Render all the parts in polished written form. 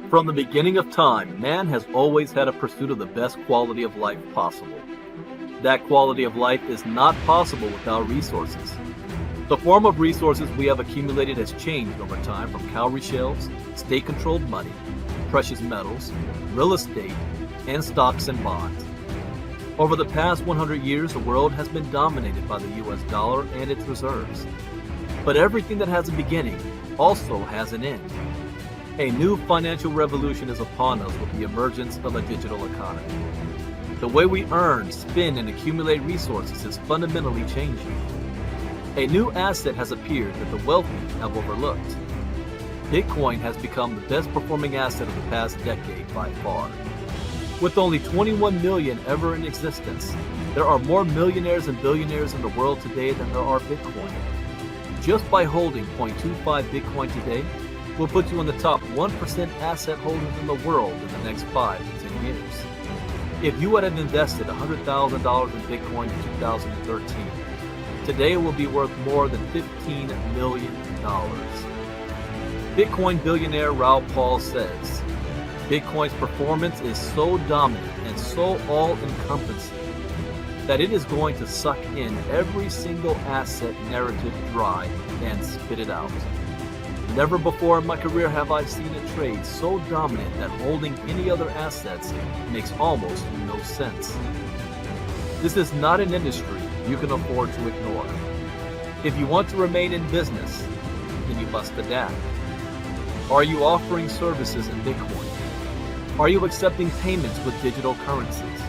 From the beginning of time, man has always had a pursuit of the best quality of life possible. That quality of life is not possible without resources. The form of resources we have accumulated has changed over time from cowrie shells, state-controlled money, precious metals, real estate, and stocks and bonds. Over the past 100 years, the world has been dominated by the US dollar and its reserves. But everything that has a beginning also has an end. A new financial revolution is upon us with the emergence of a digital economy. The way we earn, spend, and accumulate resources is fundamentally changing. A new asset has appeared that the wealthy have overlooked. Bitcoin has become the best performing asset of the past decade by far. With only 21 million ever in existence, there are more millionaires and billionaires in the world today than there are Bitcoin. Just by holding 0.25 Bitcoin today will put you in the top 1% asset holders in the world in the next 5 to 10 years. If you would have invested $100,000 in Bitcoin in 2013, today it will be worth more than $15 million. Bitcoin billionaire Raoul Pal says, Bitcoin's performance is so dominant and so all-encompassing that it is going to suck in every single asset narrative dry and spit it out. Never before in my career have I seen a trade so dominant that holding any other assets makes almost no sense. This is not an industry you can afford to ignore. If you want to remain in business, then you must adapt. Are you offering services in Bitcoin? Are you accepting payments with digital currencies?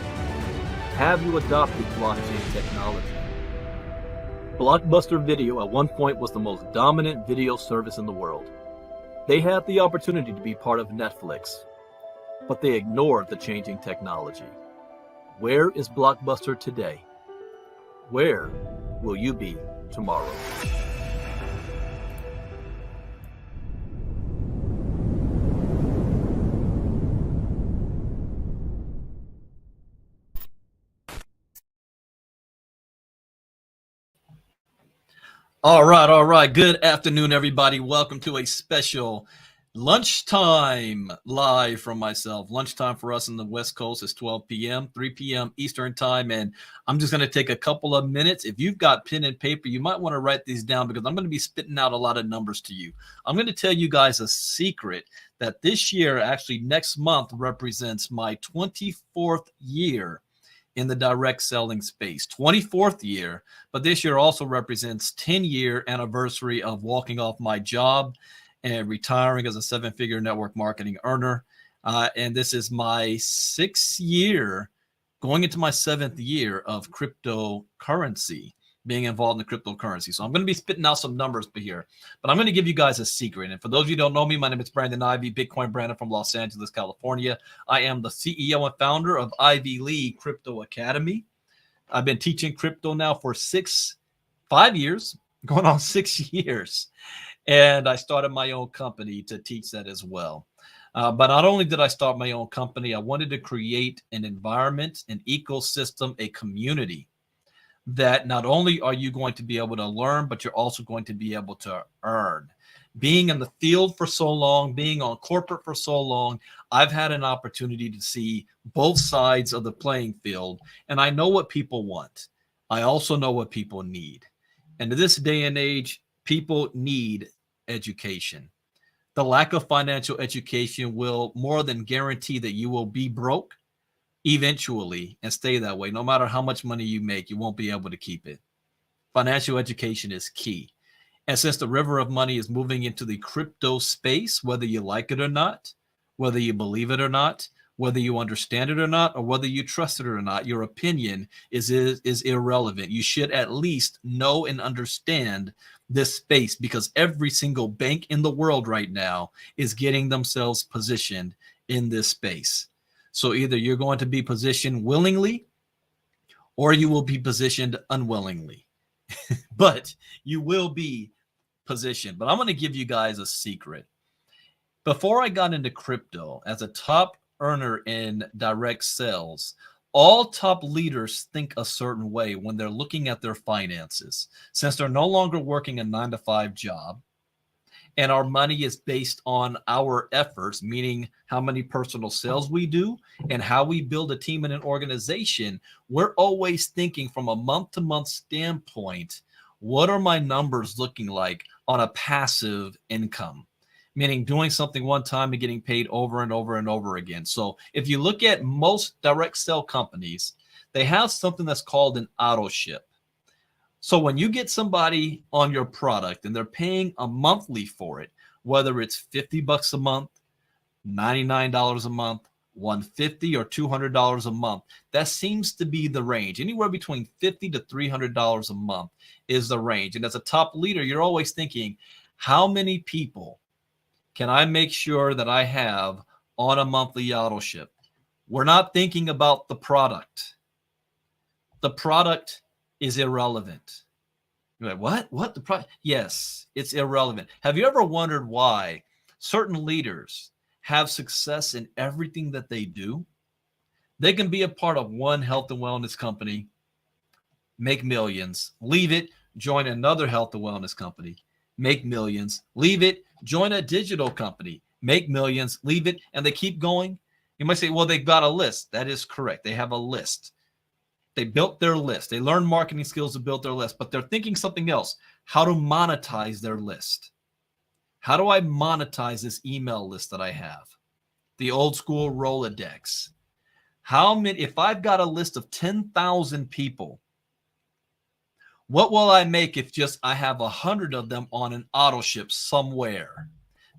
Have you adopted blockchain technology? Blockbuster Video at one point was the most dominant video service in the world. They had the opportunity to be part of Netflix, but they ignored the changing technology. Where is Blockbuster today? Where will you be tomorrow? All right. Good afternoon, everybody. Welcome to a special lunchtime live from myself. Lunchtime for us in the West Coast is 12 p.m., 3 p.m. Eastern time. And I'm just going to take a couple of minutes. If you've got pen and paper, you might want to write these down because I'm going to be spitting out a lot of numbers to you. I'm going to tell you guys a secret that this year, actually next month, represents my 24th year in the direct selling space. 24th year, but this year also represents 10-year anniversary of walking off my job and retiring as a 7-figure network marketing earner. And this is my 6th year, going into my 7th year of cryptocurrency, being involved in the cryptocurrency. So I'm going to be spitting out some numbers here, but I'm going to give you guys a secret. And for those of you who don't know me, my name is Brandon Ivy, Bitcoin Brandon from Los Angeles, California. I am the CEO and founder of Ivy League Crypto Academy. I've been teaching crypto now for 5 years, going on 6 years. And I started my own company to teach that as well. But not only did I start my own company, I wanted to create an environment, an ecosystem, a community that not only are you going to be able to learn, but you're also going to be able to earn. Being in the field for so long, being on corporate for so long, I've had an opportunity to see both sides of the playing field, and I know what people want. I also know what people need. And in this day and age, people need education. The lack of financial education will more than guarantee that you will be broke eventually and stay that way. No matter how much money you make, you won't be able to keep it. Financial education is key. And since the river of money is moving into the crypto space, whether you like it or not, whether you believe it or not, whether you understand it or not, or whether you trust it or not, your opinion is irrelevant. You should at least know and understand this space because every single bank in the world right now is getting themselves positioned in this space. So either you're going to be positioned willingly or you will be positioned unwillingly. But you will be positioned. But I'm going to give you guys a secret. Before I got into crypto, as a top earner in direct sales, all top leaders think a certain way when they're looking at their finances. Since they're no longer working a 9-to-5 job, and our money is based on our efforts, meaning how many personal sales we do and how we build a team and an organization, we're always thinking from a month-to-month standpoint, what are my numbers looking like on a passive income? Meaning doing something one time and getting paid over and over and over again. So if you look at most direct sell companies, they have something that's called an auto ship. So when you get somebody on your product and they're paying a monthly for it, whether it's $50 a month, $99 a month, $150 or $200 a month, that seems to be the range. Anywhere between $50 to $300 a month is the range. And as a top leader, you're always thinking, how many people can I make sure that I have on a monthly auto ship? We're not thinking about the product. The product is irrelevant. You're like, what? What? The product? Yes, it's irrelevant. Have you ever wondered why certain leaders have success in everything that they do? They can be a part of one health and wellness company, make millions, leave it, join another health and wellness company, make millions, leave it, join a digital company, make millions, leave it, and they keep going. You might say, well, they've got a list. That is correct. They have a list. They built their list. They learned marketing skills to build their list, but they're thinking something else, how to monetize their list. How do I monetize this email list that I have? The old school Rolodex. How many, if I've got a list of 10,000 people, what will I make if just I have 100 of them on an auto ship somewhere,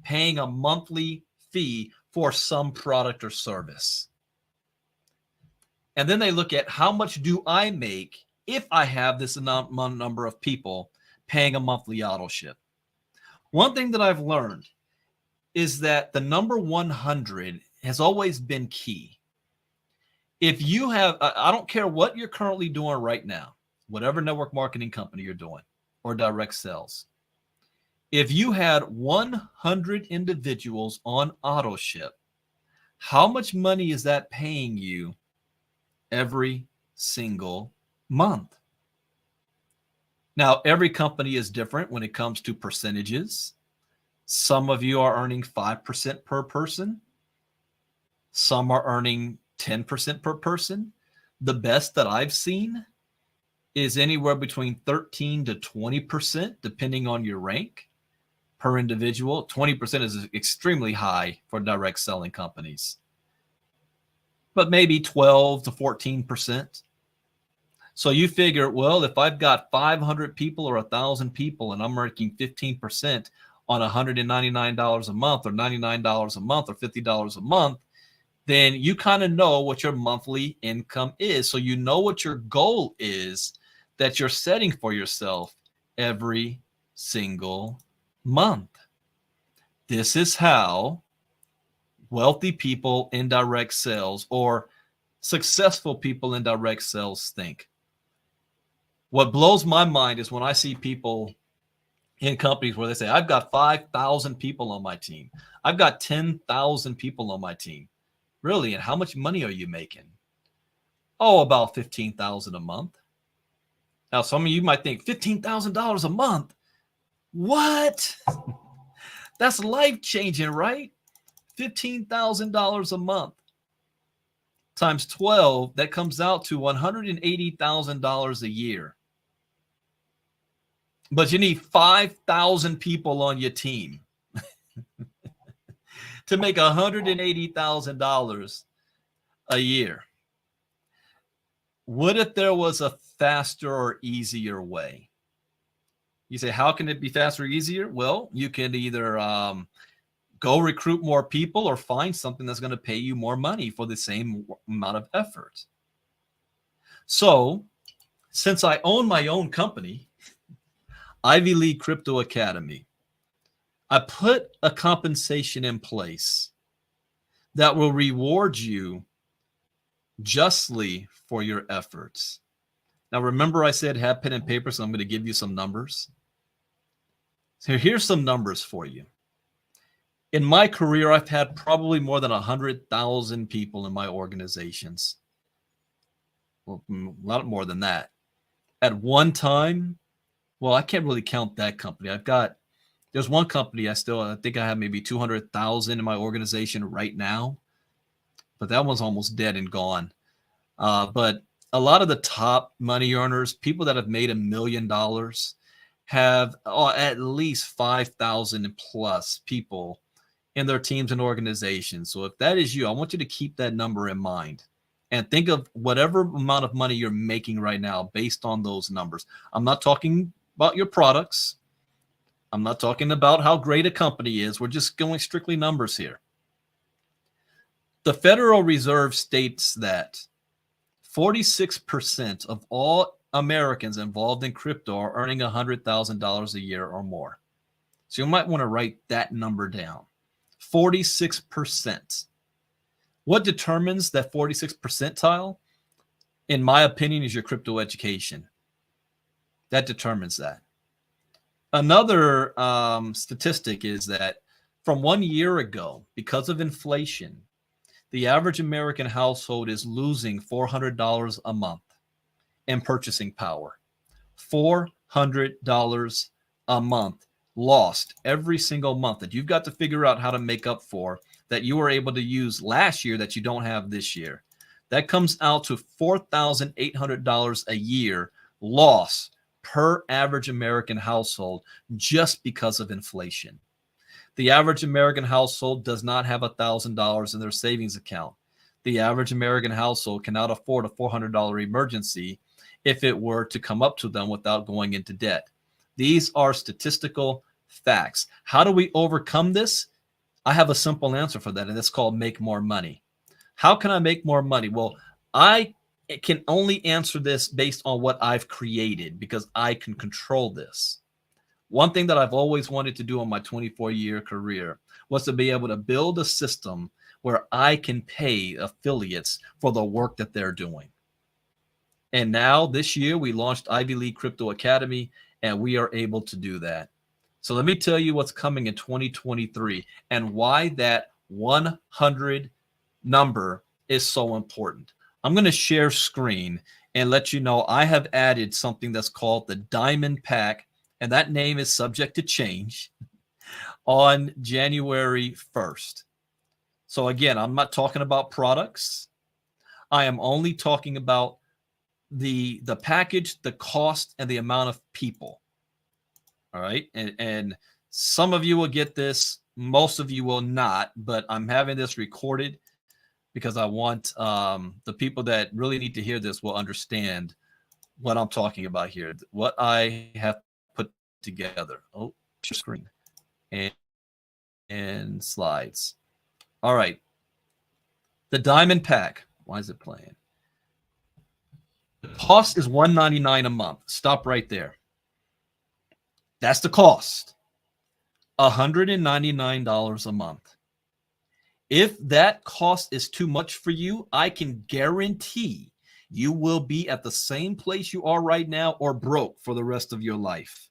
paying a monthly fee for some product or service? And then they look at how much do I make if I have this number of people paying a monthly auto ship. One thing that I've learned is that the number 100 has always been key. If you have, I don't care what you're currently doing right now, whatever network marketing company you're doing or direct sales, if you had 100 individuals on auto ship, how much money is that paying you every single month? Now, every company is different when it comes to percentages. Some of you are earning 5% per person. Some are earning 10% per person. The best that I've seen is anywhere between 13 to 20%, depending on your rank per individual. 20% is extremely high for direct selling companies, but maybe 12 to 14%. So you figure, well, if I've got 500 people or 1,000 people and I'm making 15% on $199 a month or $99 a month or $50 a month, then you kind of know what your monthly income is. So you know what your goal is that you're setting for yourself every single month. This is how wealthy people in direct sales or successful people in direct sales think. What blows my mind is when I see people in companies where they say, I've got 5,000 people on my team. I've got 10,000 people on my team. Really? And how much money are you making? Oh, about $15,000 a month. Now, some of you might think $15,000 a month. What? That's life-changing, right? $15,000 a month times 12, that comes out to $180,000 a year. But you need 5,000 people on your team to make $180,000 a year. What if there was a faster or easier way? You say, how can it be faster or easier? Well, you can either go recruit more people or find something that's going to pay you more money for the same amount of effort. So since I own my own company, Ivy League Crypto Academy, I put a compensation in place that will reward you justly for your efforts. Now, remember I said have pen and paper, so I'm going to give you some numbers. So here's some numbers for you. In my career, I've had probably more than 100,000 people in my organizations. Well, a lot more than that. At one time, well, I can't really count that company. There's one company I think I have maybe 200,000 in my organization right now, but that one's almost dead and gone. But a lot of the top money earners, people that have made $1 million, have at least 5,000 plus people in their teams and organizations. So if that is you, I want you to keep that number in mind and think of whatever amount of money you're making right now based on those numbers. I'm not talking about your products. I'm not talking about how great a company is. We're just going strictly numbers here. The Federal Reserve states that 46% of all Americans involved in crypto are earning $100,000 a year or more. So you might want to write that number down. 46%. What determines that 46 percentile, in my opinion, is your crypto education. That determines that. Another statistic is that from 1 year ago, because of inflation, the average American household is losing $400 a month in purchasing power. $400 a month lost every single month that you've got to figure out how to make up for, that you were able to use last year that you don't have this year. That comes out to $4,800 a year loss per average American household just because of inflation. The average American household does not have $1,000 in their savings account. The average American household cannot afford a $400 emergency if it were to come up to them without going into debt. These are statistical facts. How do we overcome this? I have a simple answer for that, and it's called make more money. How can I make more money? Well, I can only answer this based on what I've created because I can control this. One thing that I've always wanted to do in my 24-year career was to be able to build a system where I can pay affiliates for the work that they're doing. And now this year we launched Ivy League Crypto Academy, and we are able to do that. So let me tell you what's coming in 2023 and why that 100 number is so important. I'm going to share screen and let you know I have added something that's called the Diamond Pack, and that name is subject to change on January 1st. So again, I'm not talking about products. I am only talking about the package, the cost, and the amount of people. All right. And some of you will get this. Most of you will not, but I'm having this recorded because I want the people that really need to hear this will understand what I'm talking about here, what I have put together. Oh, screen and slides. All right. The Diamond Pack. Why is it playing? The cost is $199 a month. Stop right there. That's the cost. $199 a month. If that cost is too much for you, I can guarantee you will be at the same place you are right now or broke for the rest of your life.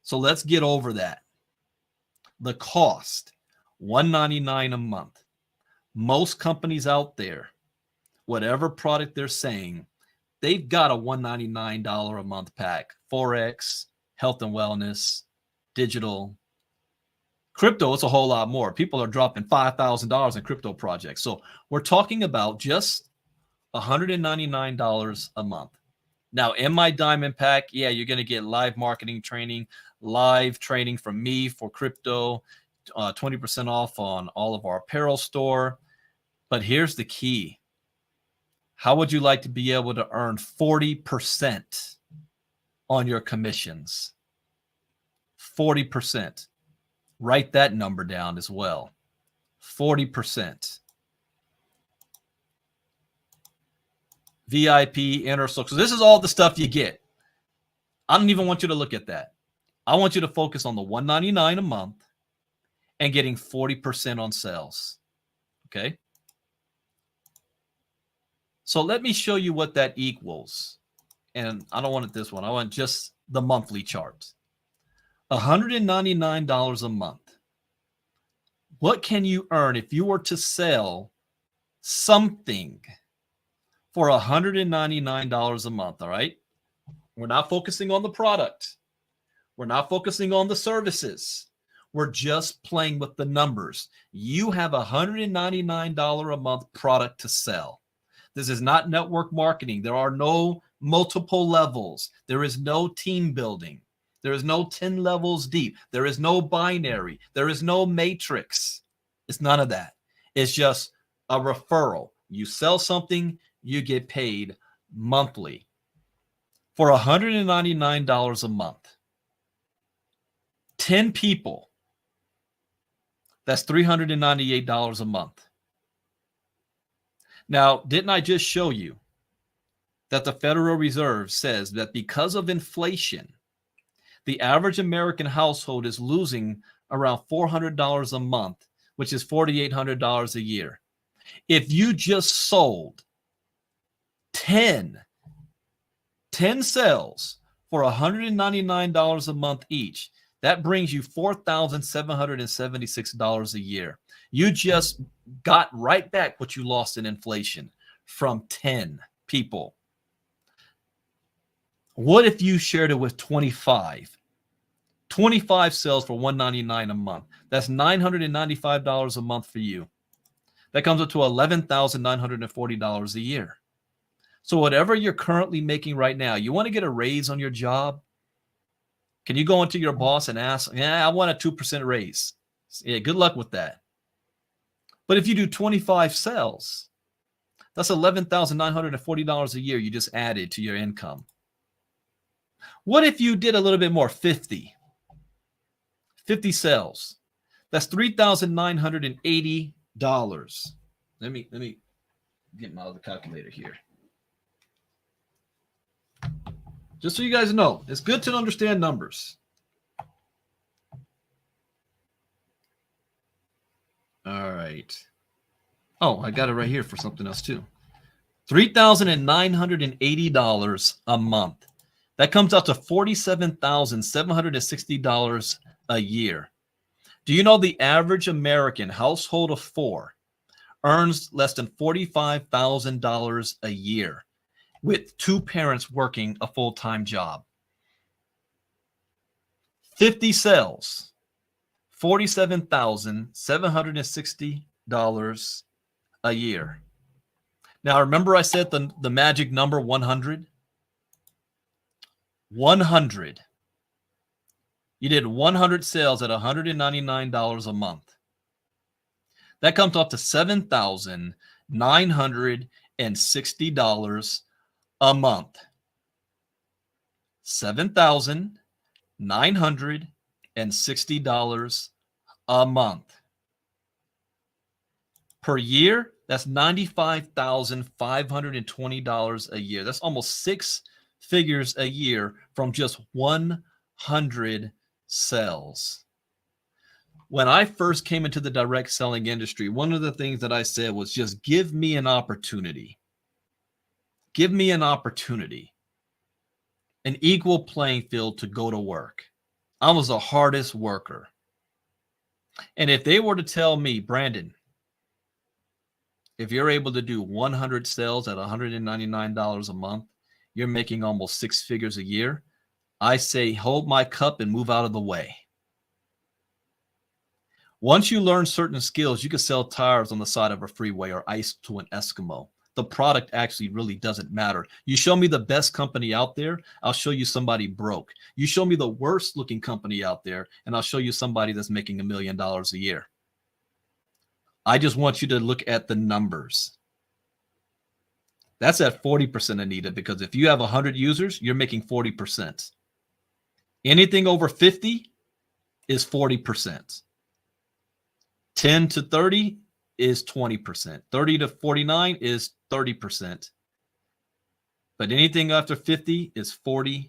So let's get over that. The cost, $199 a month. Most companies out there, whatever product they're saying, they've got a $199 a month pack. Forex, health and wellness, digital. Crypto, it's a whole lot more. People are dropping $5,000 in crypto projects. So we're talking about just $199 a month. Now, in my Diamond Pack, yeah, you're going to get live marketing training, live training from me for crypto, 20% off on all of our apparel store. But here's the key. How would you like to be able to earn 40% on your commissions? 40%. Write that number down as well. 40%. VIP, inner circle. So this is all the stuff you get. I don't even want you to look at that. I want you to focus on the $199 a month and getting 40% on sales. Okay? So let me show you what that equals. And I don't want it this one. I want just the monthly chart. $199 a month. What can you earn if you were to sell something for $199 a month? All right. We're not focusing on the product. We're not focusing on the services. We're just playing with the numbers. You have a $199 a month product to sell. This is not network marketing. There are no multiple levels. There is no team building. There is no 10 levels deep. There is no binary. There is no matrix. It's none of that. It's just a referral. You sell something, you get paid monthly for $199 a month. 10 people. That's $398 a month. Now, didn't I just show you that the Federal Reserve says that because of inflation, the average American household is losing around $400 a month, which is $4,800 a year. If you just sold 10 sales for $199 a month each, that brings you $4,776 a year. You just got right back what you lost in inflation from 10 people. What if you shared it with 25? 25 sales for $199 a month. That's $995 a month for you. That comes up to $11,940 a year. So whatever you're currently making right now, you want to get a raise on your job? Can you go into your boss and ask, yeah, I want a 2% raise? Yeah, good luck with that. But if you do 25 sales, that's $11,940 a year you just added to your income. What if you did a little bit more, 50 sales? That's $3,980. Let me get my other calculator here. Just so you guys know, it's good to understand numbers. All right. Oh, I got it right here for something else too. $3,980 a month. That comes out to $47,760 a year. Do you know the average American household of 4 earns less than $45,000 a year with 2 parents working a full-time job? 50 sales, $47,760 a year. Now, remember I said the magic number 100? 100. You did 100 sales at $199 a month. That comes up to $7,960 a month. $7,960 a month. Per year, that's $95,520 a year. That's almost 6 figures a year from just 100 sales. When I first came into the direct selling industry, one of the things that I said was just give me an opportunity. Give me an opportunity, an equal playing field to go to work. I was the hardest worker. And if they were to tell me, Brandon, if you're able to do 100 sales at $199 a month, you're making almost 6 figures a year, I say, hold my cup and move out of the way. Once you learn certain skills, you can sell tires on the side of a freeway or ice to an Eskimo. The product actually really doesn't matter. You show me the best company out there, I'll show you somebody broke. You show me the worst looking company out there, and I'll show you somebody that's making $1 million a year. I just want you to look at the numbers. That's at 40%, Anita, because if you have 100 users, you're making 40%. Anything over 50 is 40%. 10 to 30 is 20%. 30 to 49 is 30%. But anything after 50 is 40%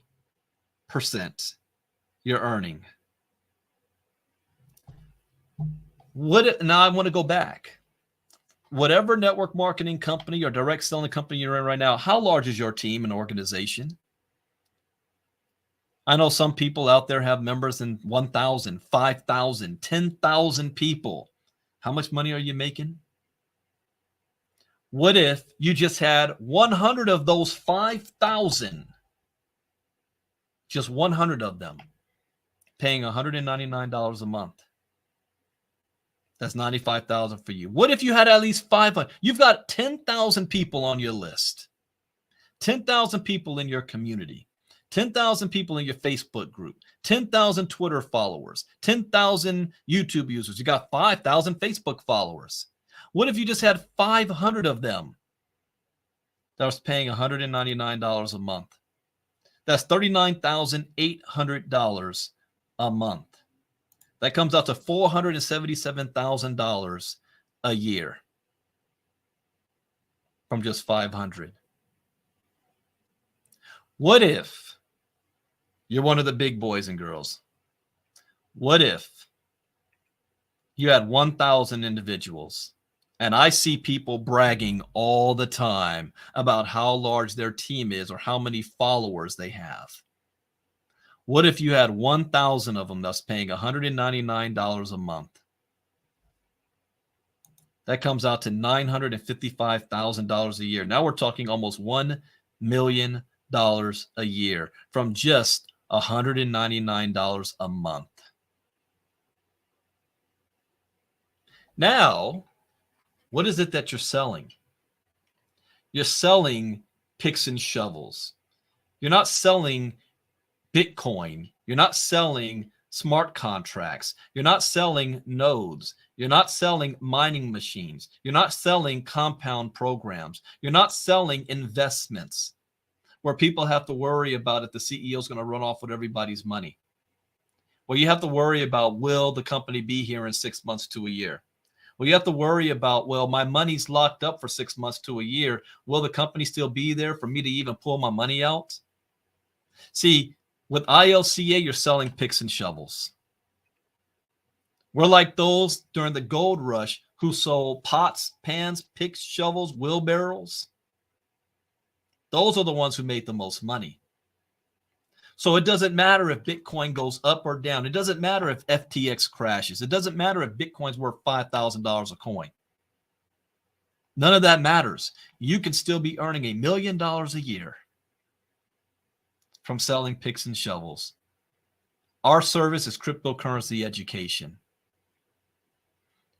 you're earning. Now I want to go back. Whatever network marketing company or direct selling company you're in right now, how large is your team and organization? I know some people out there have members in 1,000, 5,000, 10,000 people. How much money are you making? What if you just had 100 of those 5,000? Just 100 of them paying $199 a month. That's $95,000 for you. What if you had at least 500? You've got 10,000 people on your list, 10,000 people in your community, 10,000 people in your Facebook group, 10,000 Twitter followers, 10,000 YouTube users. You got 5,000 Facebook followers. What if you just had 500 of them that was paying $199 a month? That's $39,800 a month. That comes out to $477,000 a year from just 500. What if you're one of the big boys and girls? What if you had 1,000 individuals? And I see people bragging all the time about how large their team is or how many followers they have. What if you had 1,000 of them that's paying $199 a month? That comes out to $955,000 a year. Now we're talking almost $1 million a year from just $199 a month. Now, what is it that you're selling? You're selling picks and shovels. You're not selling Bitcoin. You're not selling smart contracts. You're not selling nodes. You're not selling mining machines. You're not selling compound programs. You're not selling investments where people have to worry about if the CEO is going to run off with everybody's money. Well, you have to worry about, will the company be here in 6 months to a year? Well, you have to worry about, well, my money's locked up for 6 months to a year. Will the company still be there for me to even pull my money out? See, with ILCA, you're selling picks and shovels. We're like those during the gold rush who sold pots, pans, picks, shovels, wheelbarrows. Those are the ones who made the most money. So it doesn't matter if Bitcoin goes up or down. It doesn't matter if FTX crashes. It doesn't matter if Bitcoin's worth $5,000 a coin. None of that matters. You can still be earning $1 million a year from selling picks and shovels. Our service is cryptocurrency education.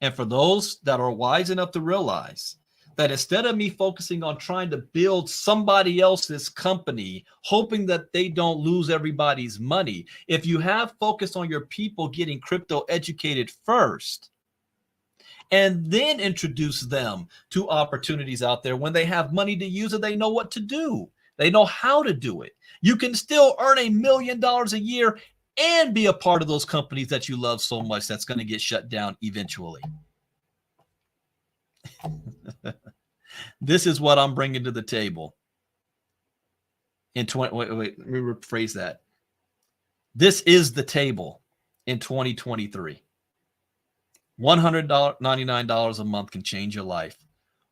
And for those that are wise enough to realize that instead of me focusing on trying to build somebody else's company, hoping that they don't lose everybody's money, if you have focused on your people getting crypto educated first, and then introduce them to opportunities out there, when they have money to use it, they know what to do. They know how to do it. You can still earn $1 million a year and be a part of those companies that you love so much that's going to get shut down eventually. This is what I'm bringing to the table. Wait, let me rephrase that. This is the table in 2023. $199 a month can change your life.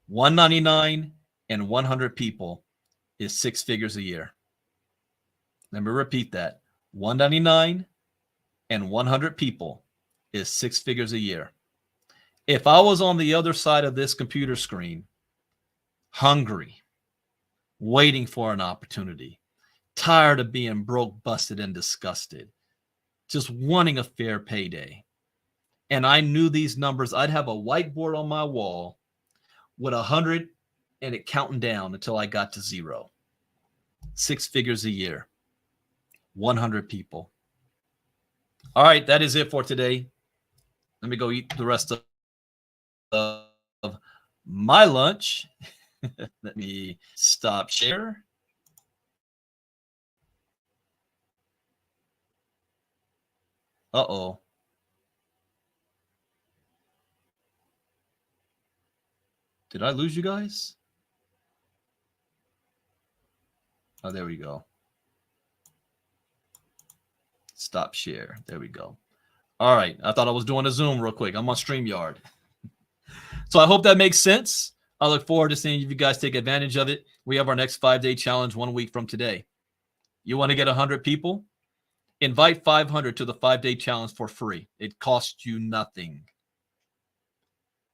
$199 and 100 people is 6 figures a year. Let me repeat that. $199 and 100 people is 6 figures a year. If I was on the other side of this computer screen, hungry, waiting for an opportunity, tired of being broke, busted, and disgusted, just wanting a fair payday, and I knew these numbers, I'd have a whiteboard on my wall with 100 and it counting down until I got to 0. 6 figures a year. 100 people. All right, that is it for today. Let me go eat the rest of my lunch. Let me stop share. Uh-oh. Did I lose you guys? Oh, there we go. Stop share. There we go. All right. I thought I was doing a Zoom real quick. I'm on StreamYard. So I hope that makes sense. I look forward to seeing if you guys take advantage of it. We have our next 5-day challenge 1 week from today. You want to get 100 people? Invite 500 to the 5-day challenge for free. It costs you nothing.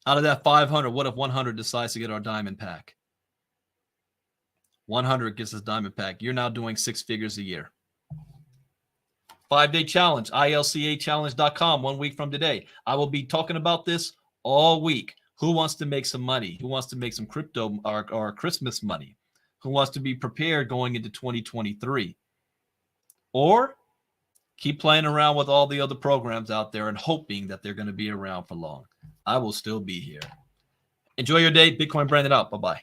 Out of that 500, what if 100 decides to get our diamond pack? 100 gets us diamond pack. You're now doing 6 figures a year. 5-day challenge, ilcachallenge.com, 1 week from today. I will be talking about this all week. Who wants to make some money? Who wants to make some crypto or Christmas money? Who wants to be prepared going into 2023? Or keep playing around with all the other programs out there and hoping that they're going to be around for long. I will still be here. Enjoy your day. Bitcoin Brandon out. Bye-bye.